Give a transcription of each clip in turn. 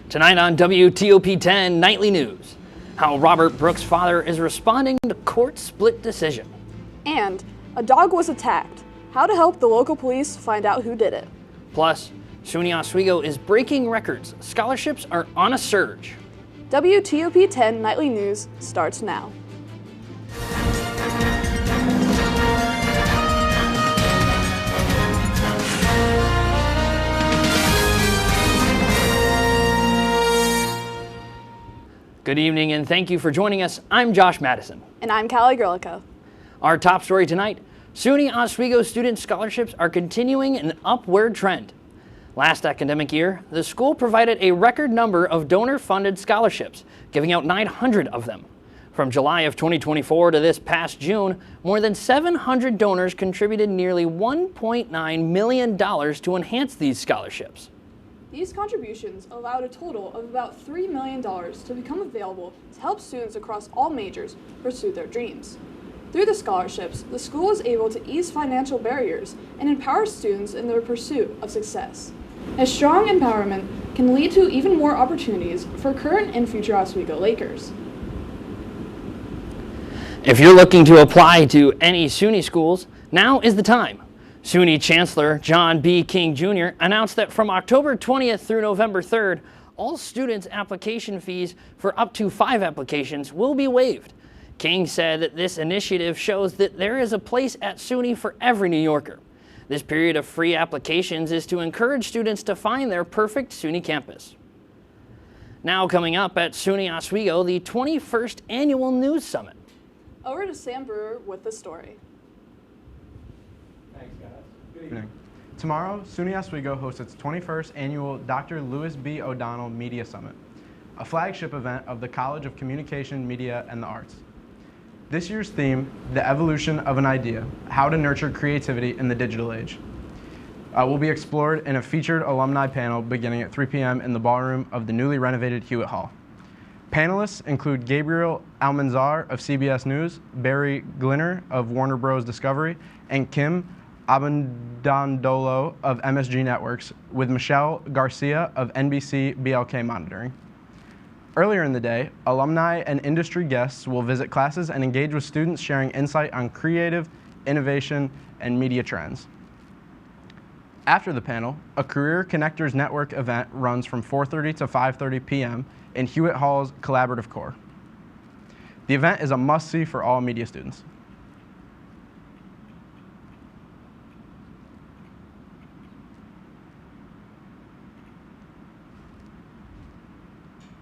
Tonight on WTOP-10 Nightly News, how Robert Brooks' father is responding to court split decision. And a dog was attacked. How to help the local police find out who did it. Plus, SUNY Oswego is breaking records. Scholarships are on a surge. WTOP-10 Nightly News starts now. Good evening and thank you for joining us. I'm Josh Madison. And I'm Callie Grlico. Our top story tonight, SUNY Oswego student scholarships are continuing an upward trend. Last academic year, the school provided a record number of donor-funded scholarships, giving out 900 of them. From July of 2024 to this past June, more than 700 donors contributed nearly $1.9 million to enhance these scholarships. These contributions allowed a total of about $3 million to become available to help students across all majors pursue their dreams. Through the scholarships, the school is able to ease financial barriers and empower students in their pursuit of success. A strong empowerment can lead to even more opportunities for current and future Oswego Lakers. If you're looking to apply to any SUNY schools, now is the time. SUNY Chancellor John B. King Jr. announced that from October 20th through November 3rd, all students' application fees for up to 5 applications will be waived. King said that this initiative shows that there is a place at SUNY for every New Yorker. This period of free applications is to encourage students to find their perfect SUNY campus. Now coming up at SUNY Oswego, the 21st Annual News Summit. Over to Sam Brewer with the story. Thanks, guys. Good evening. Tomorrow, SUNY Oswego hosts its 21st Annual Dr. Lewis B. O'Donnell Media Summit, a flagship event of the College of Communication, Media, and the Arts. This year's theme, The Evolution of an Idea, How to Nurture Creativity in the Digital Age, will be explored in a featured alumni panel beginning at 3 p.m. in the ballroom of the newly renovated Hewitt Hall. Panelists include Gabriel Almanzar of CBS News, Barry Glinner of Warner Bros. Discovery, and Kim Abendandolo of MSG Networks, with Michelle Garcia of NBC BLK Monitoring. Earlier in the day, alumni and industry guests will visit classes and engage with students sharing insight on creative, innovation, and media trends. After the panel, a Career Connectors Network event runs from 4:30 to 5:30 p.m. in Hewitt Hall's Collaborative Core. The event is a must-see for all media students.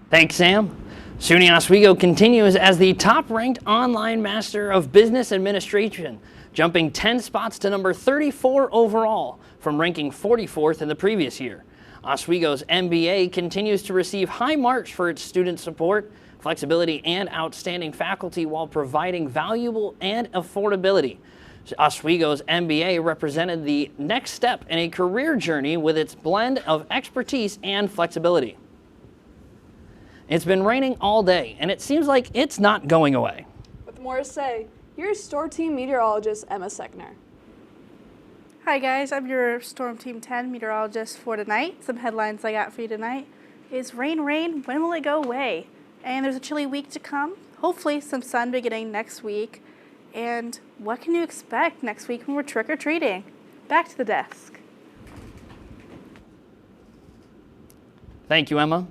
Thanks, Sam. SUNY Oswego continues as the top-ranked online Master of Business Administration, jumping 10 spots to number 34 overall from ranking 44th in the previous year. Oswego's MBA continues to receive high marks for its student support, flexibility, and outstanding faculty while providing valuable and affordability. Oswego's MBA represented the next step in a career journey with its blend of expertise and flexibility. It's been raining all day, and it seems like it's not going away. With more to say, here's Storm Team Meteorologist Emma Seckner. Hi guys, I'm your Storm Team 10 meteorologist for tonight. Some headlines I got for you tonight is rain, rain, when will it go away? And there's a chilly week to come. Hopefully some sun beginning next week. And what can you expect next week when we're trick-or-treating? Back to the desk. Thank you, Emma.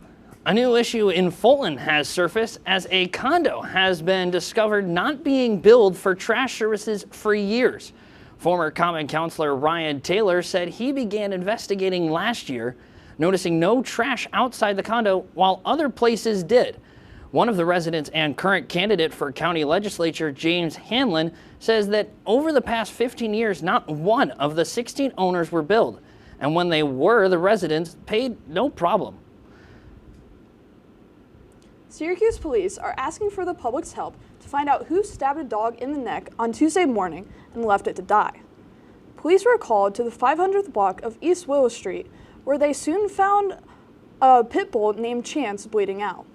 A new issue in Fulton has surfaced as a condo has been discovered not being billed for trash services for years. Former Common Councilor Ryan Taylor said he began investigating last year, noticing no trash outside the condo while other places did. One of the residents and current candidate for county legislature, James Hanlon, says that over the past 15 years, not one of the 16 owners were billed. And when they were, the residents paid no problem. Syracuse police are asking for the public's help to find out who stabbed a dog in the neck on Tuesday morning and left it to die. Police were called to the 500th block of East Willow Street, where they soon found a pit bull named Chance bleeding out.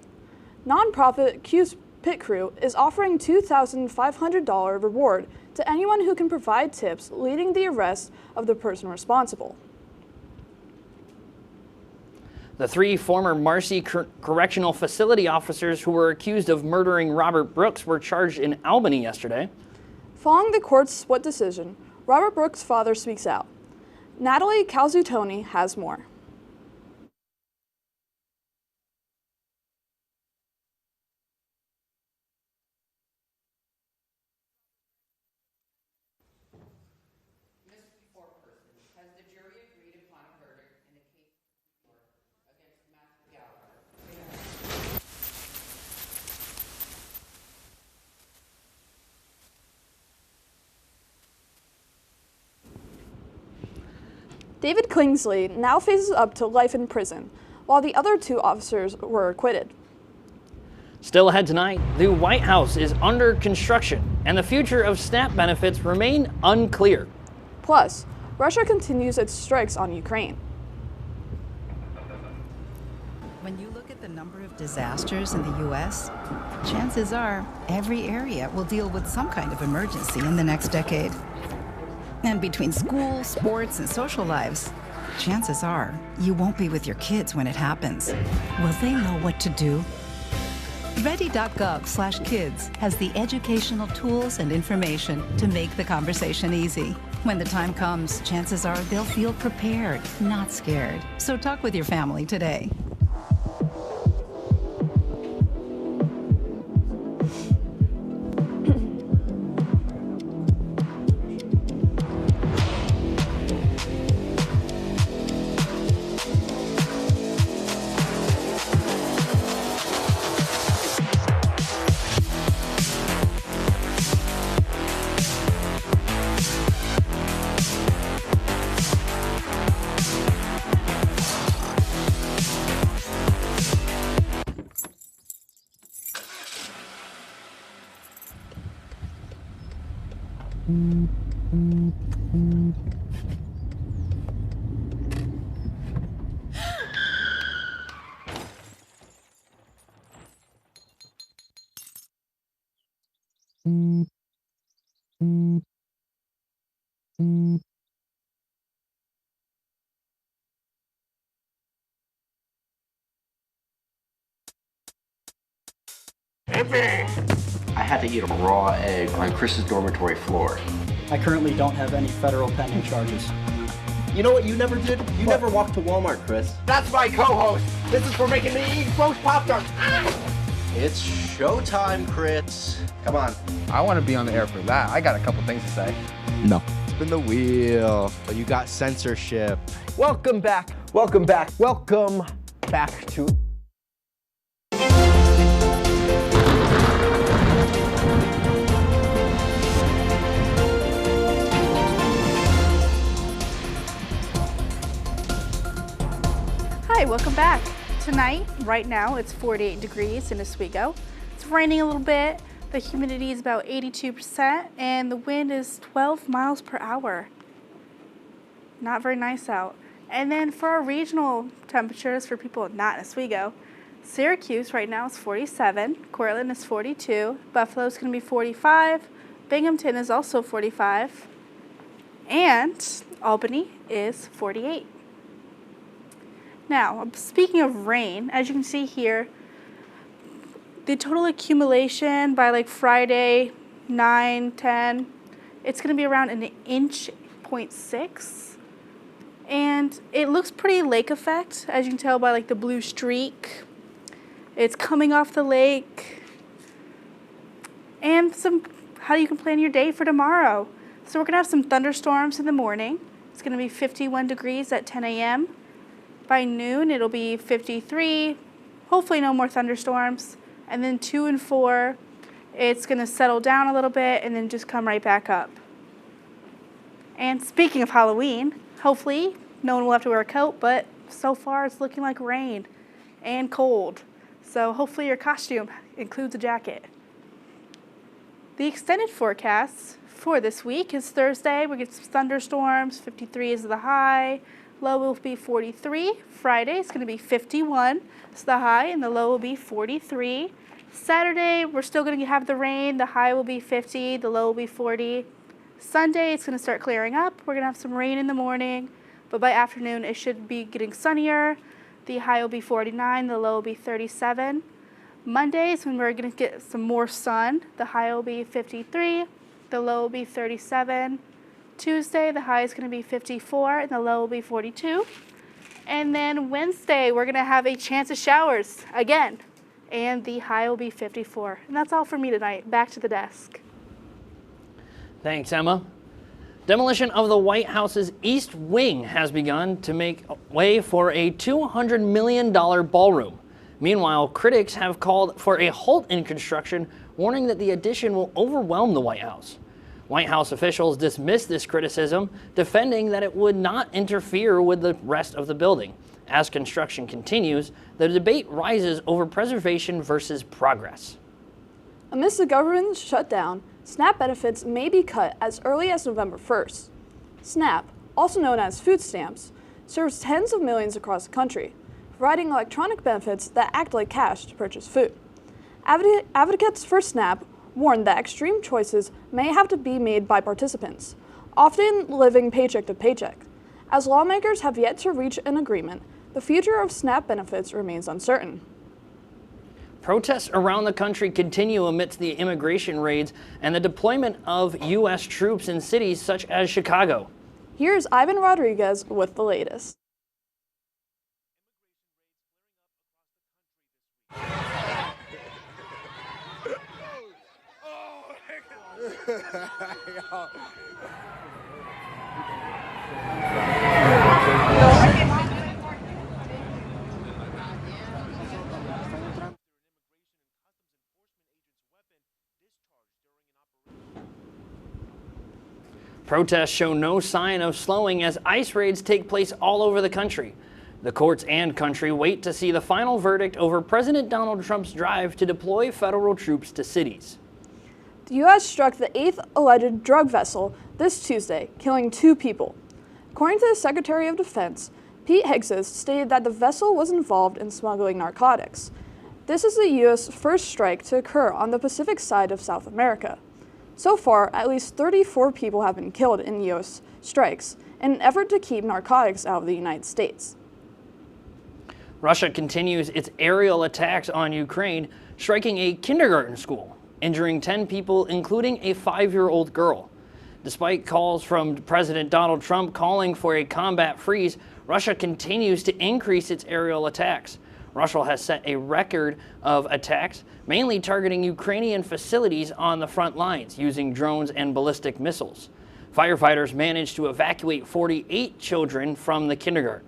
Nonprofit Q's Pit Crew is offering $2,500 reward to anyone who can provide tips leading the arrest of the person responsible. The 3 former Marcy Correctional Facility officers who were accused of murdering Robert Brooks were charged in Albany yesterday. Following the court's split decision, Robert Brooks' father speaks out. Natalie Calzutoni has more. David Kingsley now faces up to life in prison, while the other 2 officers were acquitted. Still ahead tonight, the White House is under construction, and the future of SNAP benefits remain unclear. Plus, Russia continues its strikes on Ukraine. When you look at the number of disasters in the U.S., chances are every area will deal with some kind of emergency in the next decade. And between school, sports, and social lives, chances are you won't be with your kids when it happens. Will they know what to do? Ready.gov/kids has the educational tools and information to make the conversation easy. When the time comes, chances are they'll feel prepared, not scared. So talk with your family today. I had to eat a raw egg on Chris's dormitory floor. I currently don't have any federal pending charges. You know what you never did? You never walked to Walmart, Chris. That's my co-host. This is for making me eat roast Pop-Tarts. It's showtime, Chris. Come on. I want to be on the air for that. I got a couple things to say. No. Spin the wheel. But you got censorship. Welcome back. Welcome back. Welcome back to... Hi, welcome back. Tonight, right now, it's 48 degrees in Oswego. It's raining a little bit. The humidity is about 82%, and the wind is 12 miles per hour. Not very nice out. And then for our regional temperatures for people not in Oswego, Syracuse right now is 47, Cortland is 42, Buffalo is going to be 45, Binghamton is also 45, and Albany is 48. Now, speaking of rain, as you can see here, the total accumulation by like Friday, 9, 10, it's going to be around an inch, 0.6. And it looks pretty lake effect, as you can tell by like the blue streak. It's coming off the lake. And how you can plan your day for tomorrow. So we're going to have some thunderstorms in the morning. It's going to be 51 degrees at 10 a.m. By noon, it'll be 53. Hopefully no more thunderstorms. And then 2 and 4, it's going to settle down a little bit and then just come right back up. And speaking of Halloween, hopefully no one will have to wear a coat, but so far it's looking like rain and cold. So hopefully your costume includes a jacket. The extended forecast for this week is Thursday. We get some thunderstorms. 53 is the high. Low will be 43. Friday is going to be 51. It's the high, and the low will be 43. Saturday, we're still going to have the rain. The high will be 50. The low will be 40. Sunday, it's going to start clearing up. We're going to have some rain in the morning, but by afternoon, it should be getting sunnier. The high will be 49, the low will be 37. Mondays, when we're going to get some more sun, the high will be 53, the low will be 37. Tuesday, the high is going to be 54, and the low will be 42. And then Wednesday, we're going to have a chance of showers again, and the high will be 54. And that's all for me tonight. Back to the desk. Thanks, Emma. Demolition of the White House's East Wing has begun to make way for a $200 million ballroom. Meanwhile, critics have called for a halt in construction, warning that the addition will overwhelm the White House. White House officials dismissed this criticism, defending that it would not interfere with the rest of the building. As construction continues, the debate rises over preservation versus progress. Amidst the government shutdown, SNAP benefits may be cut as early as November 1st. SNAP, also known as food stamps, serves tens of millions across the country, providing electronic benefits that act like cash to purchase food. Advocates for SNAP warn that extreme choices may have to be made by participants, often living paycheck to paycheck. As lawmakers have yet to reach an agreement, the future of SNAP benefits remains uncertain. Protests around the country continue amidst the immigration raids and the deployment of U.S. troops in cities such as Chicago. Here's Ivan Rodriguez with the latest. Protests show no sign of slowing as ICE raids take place all over the country. The courts and country wait to see the final verdict over President Donald Trump's drive to deploy federal troops to cities. The U.S. struck the 8th alleged drug vessel this Tuesday, killing 2 people. According to the Secretary of Defense, Pete Hegseth stated that the vessel was involved in smuggling narcotics. This is the U.S. first strike to occur on the Pacific side of South America. So far, at least 34 people have been killed in U.S. strikes in an effort to keep narcotics out of the United States. Russia continues its aerial attacks on Ukraine, striking a kindergarten school, injuring 10 people, including a 5-year-old girl. Despite calls from President Donald Trump calling for a combat freeze, Russia continues to increase its aerial attacks. Russia has set a record of attacks, mainly targeting Ukrainian facilities on the front lines using drones and ballistic missiles. Firefighters managed to evacuate 48 children from the kindergarten.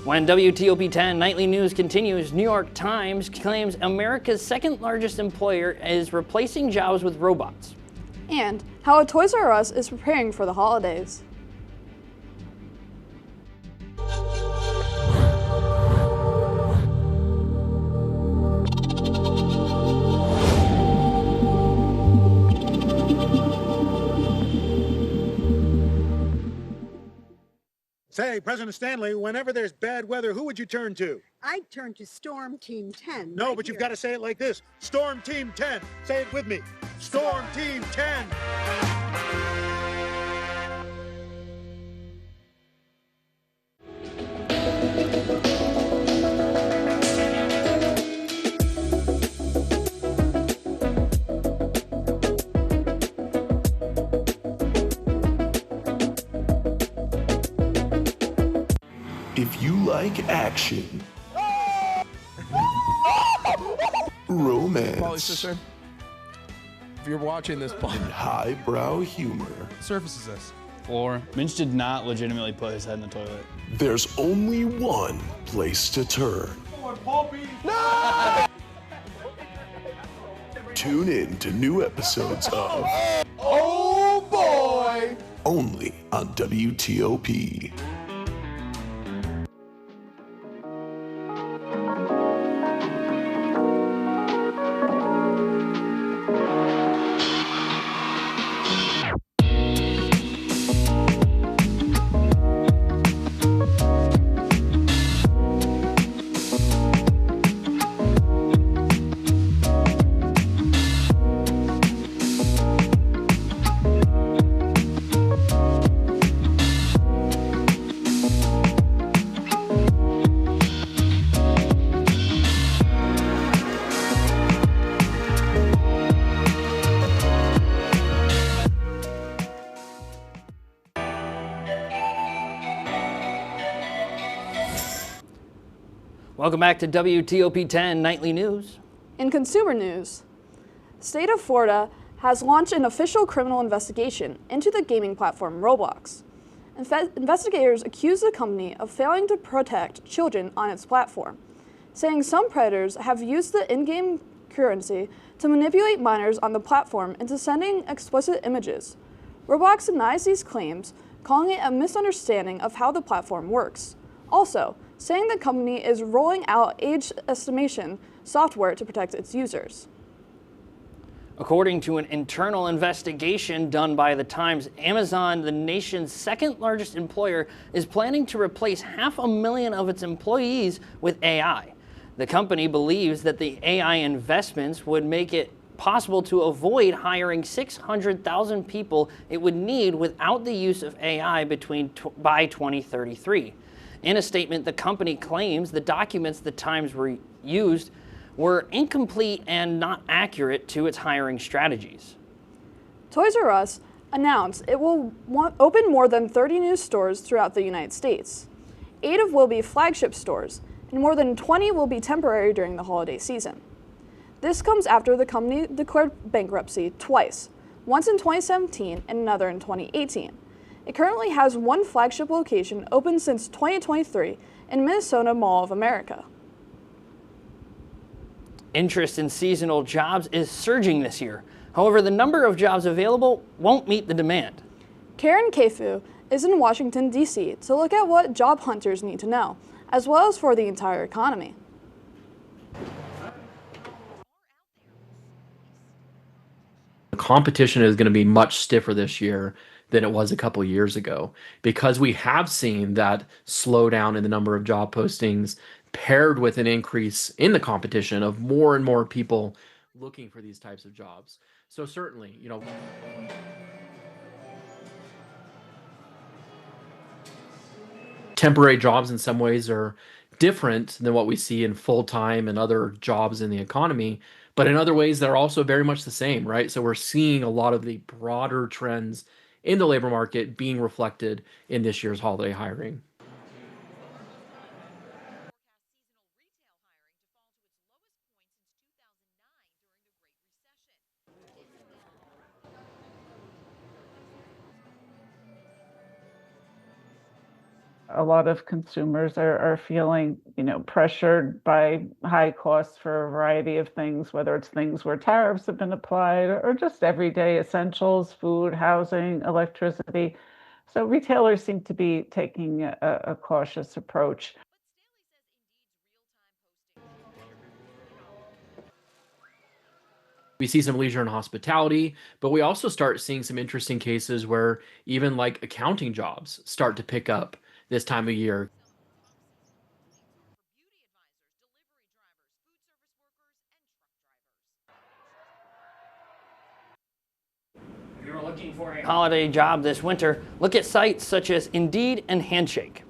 When WTOP-10 nightly news continues, New York Times claims America's second largest employer is replacing jobs with robots. And how a Toys R Us is preparing for the holidays. Say, President Stanley, whenever there's bad weather, who would you turn to? I'd turn to Storm Team 10. No, right but you've here. got to say it like this. Storm Team 10. Say it with me. Storm Team 10. If you like action, romance, sister, if you're watching this, and highbrow humor, surface is this. Floor. Minch did not legitimately put his head in the toilet. there's only one place to turn. No! Tune in to new episodes of Oh boy! only on WTOP. Welcome back to WTOP-10 Nightly News. In consumer news, the state of Florida has launched an official criminal investigation into the gaming platform Roblox. Investigators accuse the company of failing to protect children on its platform, saying some predators have used the in-game currency to manipulate minors on the platform into sending explicit images. Roblox denies these claims, calling it a misunderstanding of how the platform works. Also, saying the company is rolling out age estimation software to protect its users. According to an internal investigation done by The Times, Amazon, the nation's second largest employer, is planning to replace 500,000 of its employees with AI. The company believes that the AI investments would make it possible to avoid hiring 600,000 people it would need without the use of AI by 2033. In a statement, the company claims the documents The Times used were incomplete and not accurate to its hiring strategies. Toys R Us announced it will open more than 30 new stores throughout the United States. 8 of will be flagship stores, and more than 20 will be temporary during the holiday season. This comes after the company declared bankruptcy twice, once in 2017 and another in 2018. It currently has 1 flagship location open since 2023 in Minnesota Mall of America. Interest in seasonal jobs is surging this year. However, the number of jobs available won't meet the demand. Karen Kefu is in Washington, D.C. to look at what job hunters need to know, as well as for the entire economy. The competition is going to be much stiffer this year than it was a couple years ago, because we have seen that slowdown in the number of job postings paired with an increase in the competition of more and more people looking for these types of jobs. So certainly, temporary jobs in some ways are different than what we see in full-time and other jobs in the economy, but in other ways they're also very much the same, right? So we're seeing a lot of the broader trends in the labor market being reflected in this year's holiday hiring. A lot of consumers are feeling, pressured by high costs for a variety of things, whether it's things where tariffs have been applied or just everyday essentials, food, housing, electricity. So retailers seem to be taking a cautious approach. We see some leisure and hospitality, but we also start seeing some interesting cases where even like accounting jobs start to pick up this time of year. If you're looking for a holiday job this winter, look at sites such as Indeed and Handshake.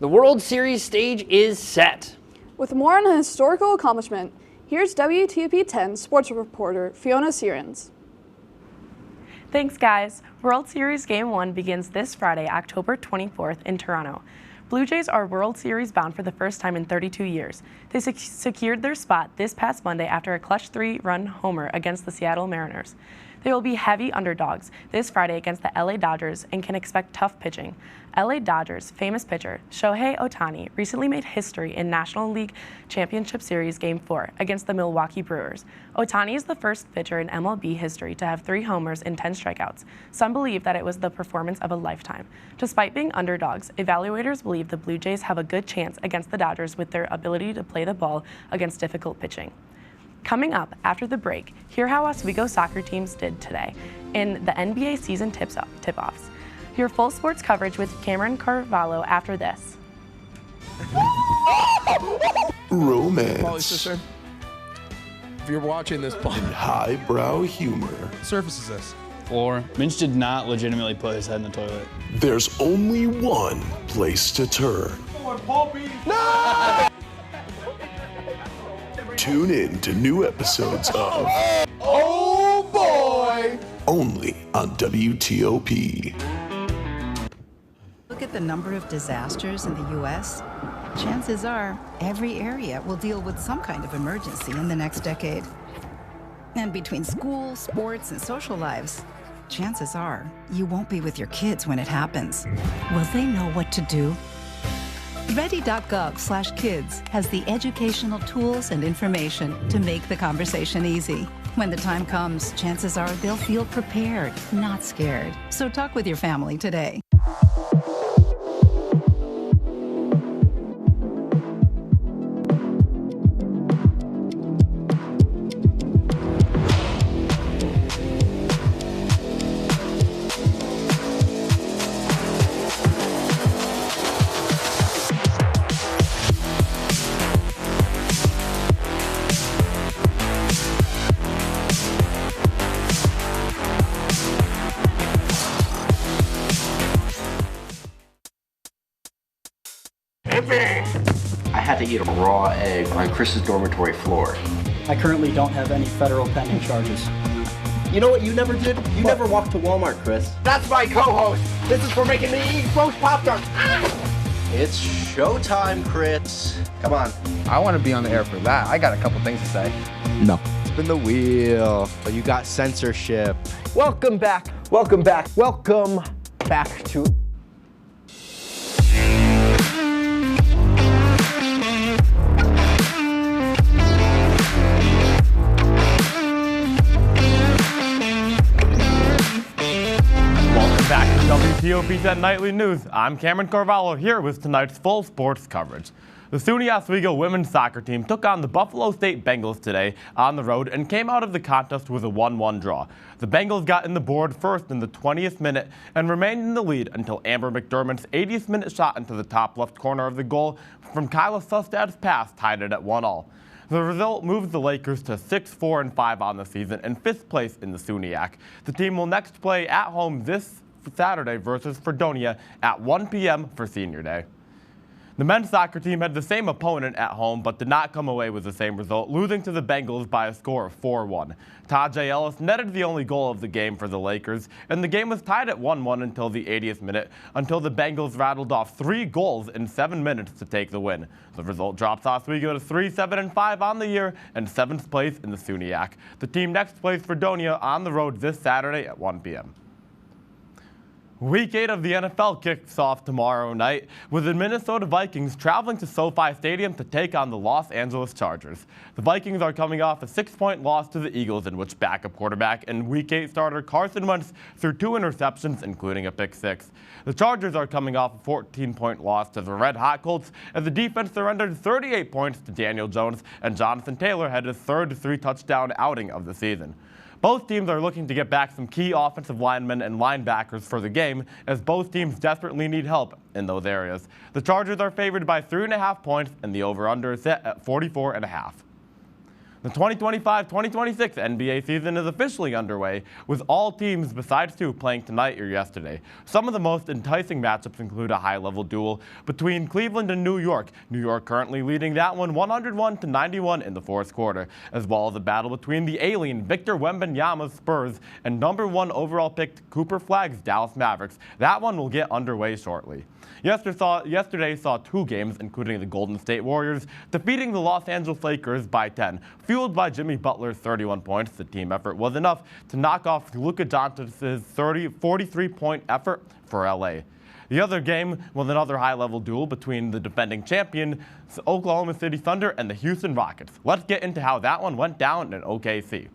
The World Series stage is set. With more on a historical accomplishment, here's WTOP-10 sports reporter Fiona Sierens. Thanks, guys. World Series Game 1 begins this Friday, October 24th in Toronto. Blue Jays are World Series bound for the first time in 32 years. They secured their spot this past Monday after a clutch 3-run homer against the Seattle Mariners. They will be heavy underdogs this Friday against the LA Dodgers and can expect tough pitching. LA Dodgers famous pitcher Shohei Ohtani recently made history in National League Championship Series Game 4 against the Milwaukee Brewers. Ohtani is the first pitcher in MLB history to have 3 homers and 10 strikeouts. Some believe that it was the performance of a lifetime. Despite being underdogs, evaluators believe the Blue Jays have a good chance against the Dodgers with their ability to play the ball against difficult pitching. Coming up after the break, hear how Oswego soccer teams did today in the NBA season tip-offs. Hear full sports coverage with Cameron Carvalho after this. Romance. Polly, sister, if you're watching this, And highbrow humor. surfaces this. Floor. Minch did not legitimately put his head in the toilet. There's only one place to turn. No! Tune in to new episodes of Oh boy! Only on WTOP. look at the number of disasters in the U.S., chances are every area will deal with some kind of emergency in the next decade. And between school, sports, and social lives, chances are you won't be with your kids when it happens. Will they know what to do? Ready.gov/kids has the educational tools and information to make the conversation easy. When the time comes, chances are they'll feel prepared, not scared. So talk with your family today. I had to eat a raw egg on Chris's dormitory floor. I currently don't have any federal pending charges. You know what you never did? You never walked to Walmart, Chris. That's my co-host. This is for making me eat roast Pop-Tarts. It's showtime, Chris. Come on. I want to be on the air for that. I got a couple things to say. No. Spin the wheel. But you got censorship. Welcome back. Welcome back. Welcome back to. Back to WTOP-10 Nightly News. I'm Cameron Carvalho here with tonight's full sports coverage. The SUNY Oswego women's soccer team took on the Buffalo State Bengals today on the road and came out of the contest with a 1-1 draw. The Bengals got in the board first in the 20th minute and remained in the lead until Amber McDermott's 80th minute shot into the top left corner of the goal from Kyla Sustad's pass tied it at 1-1. The result moves the Lakers to 6-4-5 on the season and 5th place in the SUNYAC. The team will next play at home this Saturday versus Fredonia at 1 p.m. for Senior Day. The men's soccer team had the same opponent at home but did not come away with the same result, losing to the Bengals by a score of 4-1. Tajay Ellis netted the only goal of the game for the Lakers, and the game was tied at 1-1 until the 80th minute, until the Bengals rattled off 3 goals in 7 minutes to take the win. The result drops Oswego to 3-7-5 on the year and 7th place in the SUNYAC. The team next plays Fredonia on the road this Saturday at 1 p.m. Week 8 of the NFL kicks off tomorrow night with the Minnesota Vikings traveling to SoFi Stadium to take on the Los Angeles Chargers. The Vikings are coming off a 6-point loss to the Eagles in which backup quarterback and Week 8 starter Carson Wentz threw 2 interceptions, including a pick 6. The Chargers are coming off a 14-point loss to the Red Hot Colts as the defense surrendered 38 points to Daniel Jones, and Jonathan Taylor had his third 3-touchdown outing of the season. Both teams are looking to get back some key offensive linemen and linebackers for the game, as both teams desperately need help in those areas. The Chargers are favored by 3.5 points, and the over-under is set at 44.5. The 2025-2026 NBA season is officially underway, with all teams besides 2 playing tonight or yesterday. Some of the most enticing matchups include a high-level duel between Cleveland and New York. New York currently leading that one 101-91 in the 4th quarter, as well as a battle between the alien Victor Wembanyama's Spurs and #1 overall picked Cooper Flagg's Dallas Mavericks. That one will get underway shortly. Yesterday saw 2 games, including the Golden State Warriors defeating the Los Angeles Lakers by 10. Fueled by Jimmy Butler's 31 points, the team effort was enough to knock off Luka Doncic's 43-point effort for LA. The other game was another high-level duel between the defending champion Oklahoma City Thunder and the Houston Rockets. Let's get into how that one went down in OKC.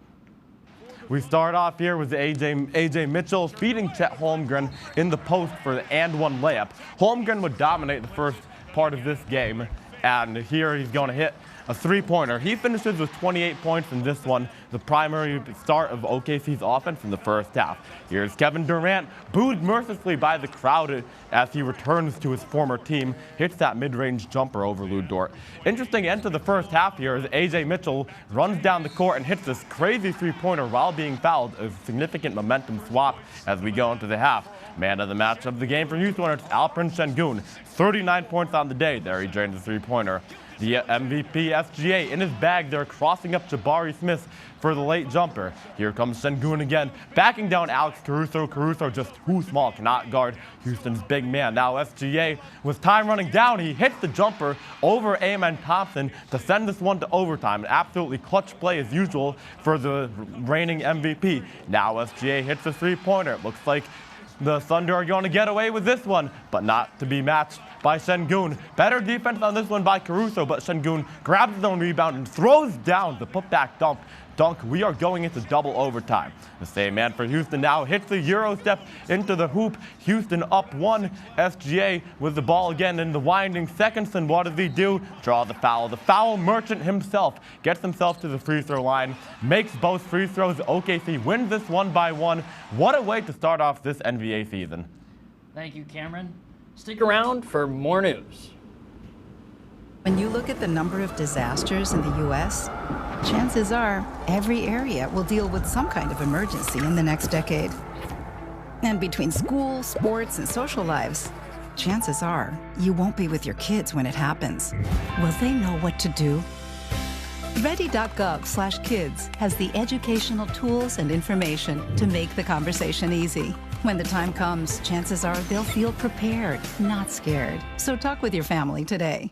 We start off here with AJ Mitchell feeding Chet Holmgren in the post for the and-one layup. Holmgren would dominate the first part of this game, and here he's going to hit a 3-pointer. He finishes with 28 points in this one, the primary start of OKC's offense in the first half. Here's Kevin Durant, booed mercilessly by the crowd as he returns to his former team, hits that mid-range jumper over Lou Dort. Interesting end to the first half here as AJ Mitchell runs down the court and hits this crazy 3-pointer while being fouled, a significant momentum swap as we go into the half. Man of the match of the game for Houston, it's Alperen Sengun, 39 points on the day. There he drains the 3-pointer. The MVP SGA in his bag. They're crossing up Jabari Smith for the late jumper. Here comes Sengun again, backing down Alex Caruso. Caruso just too small, cannot guard Houston's big man. Now SGA, with time running down, he hits the jumper over Amen Thompson to send this one to overtime. An absolutely clutch play as usual for the reigning MVP. Now SGA hits a three-pointer. It looks like the Thunder are going to get away with this one, but not to be matched by Sengun. Better defense on this one by Caruso, but Sengun grabs his own rebound and throws down the putback dunk. We are going into double overtime. The same man for Houston now hits the Euro step into the hoop. Houston up one. SGA with the ball again in the winding seconds. And what does he do? Draw the foul. The foul merchant himself gets himself to the free throw line, makes both free throws. OKC wins this 1-1. What a way to start off this NBA season. Thank you, Cameron. Stick around for more news. When you look at the number of disasters in the U.S., chances are every area will deal with some kind of emergency in the next decade. And between school, sports, and social lives, chances are you won't be with your kids when it happens. Will they know what to do? Ready.gov/kids has the educational tools and information to make the conversation easy. When the time comes, chances are they'll feel prepared, not scared. So talk with your family today.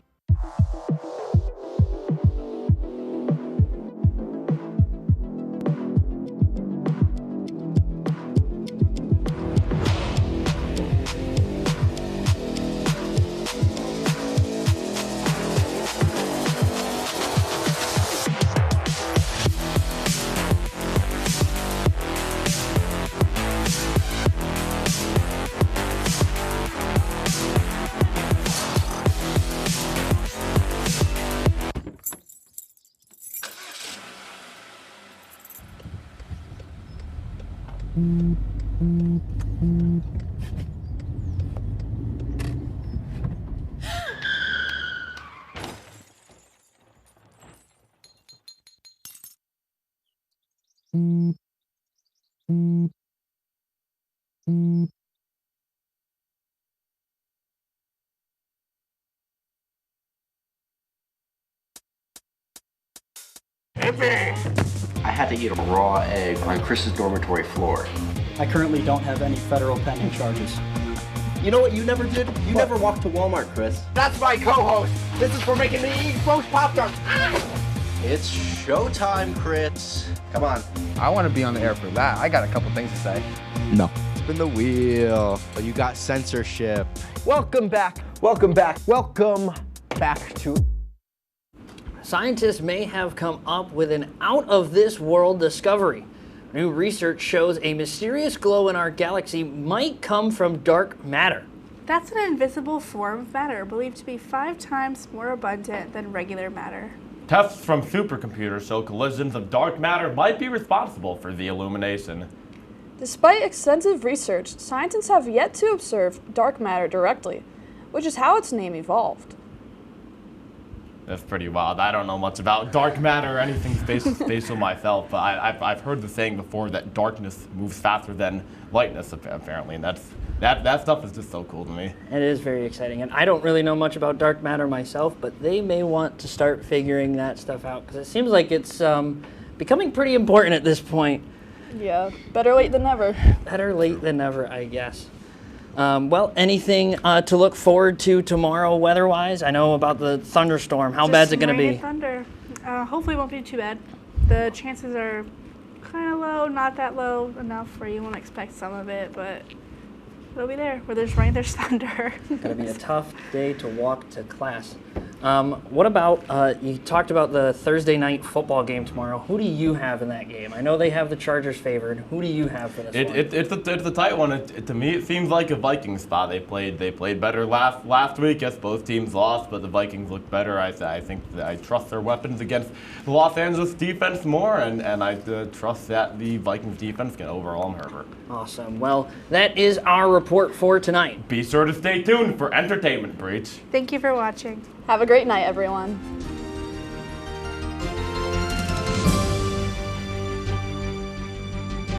I had to eat a raw egg on Chris's dormitory floor. I currently don't have any federal pending charges. You know what you never did? You never walked to Walmart, Chris. That's my co-host. This is for making me eat roast Pop-Tarts. It's showtime, Chris. Come on. I want to be on the air for that. I got a couple things to say. No. Spin the wheel. Oh, you got censorship. Welcome back. Welcome back. Welcome back to... Scientists may have come up with an out-of-this-world discovery. New research shows a mysterious glow in our galaxy might come from dark matter. That's an invisible form of matter believed to be 5 times more abundant than regular matter. Tests from supercomputers show collisions of dark matter might be responsible for the illumination. Despite extensive research, scientists have yet to observe dark matter directly, which is how its name evolved. That's pretty wild. I don't know much about dark matter or anything spatial myself, but I've heard the saying before that darkness moves faster than lightness, apparently, and that stuff is just so cool to me. It is very exciting, and I don't really know much about dark matter myself, but they may want to start figuring that stuff out, because it seems like it's becoming pretty important at this point. Yeah, better late than never. Better late than never, I guess. Well, anything to look forward to tomorrow weather-wise? I know about the thunderstorm. How bad is it going to be? Thunder. Hopefully it won't be too bad. The chances are kind of low, not that low enough where you won't expect some of it, but it'll be there. Where there's rain, there's thunder. It's going to be a tough day to walk to class. What about, you talked about the Thursday night football game tomorrow. Who do you have in that game? I know they have the Chargers favored. Who do you have for this one? It's a tight one. To me, it seems like a Vikings spot. They played better last week. Yes, both teams lost, but the Vikings look better. I think that I trust their weapons against the Los Angeles defense more, and I trust that the Vikings defense can overwhelm Herbert. Awesome. Well, that is our report for tonight. Be sure to stay tuned for Entertainment Breach. Thank you for watching. Have a great night, everyone.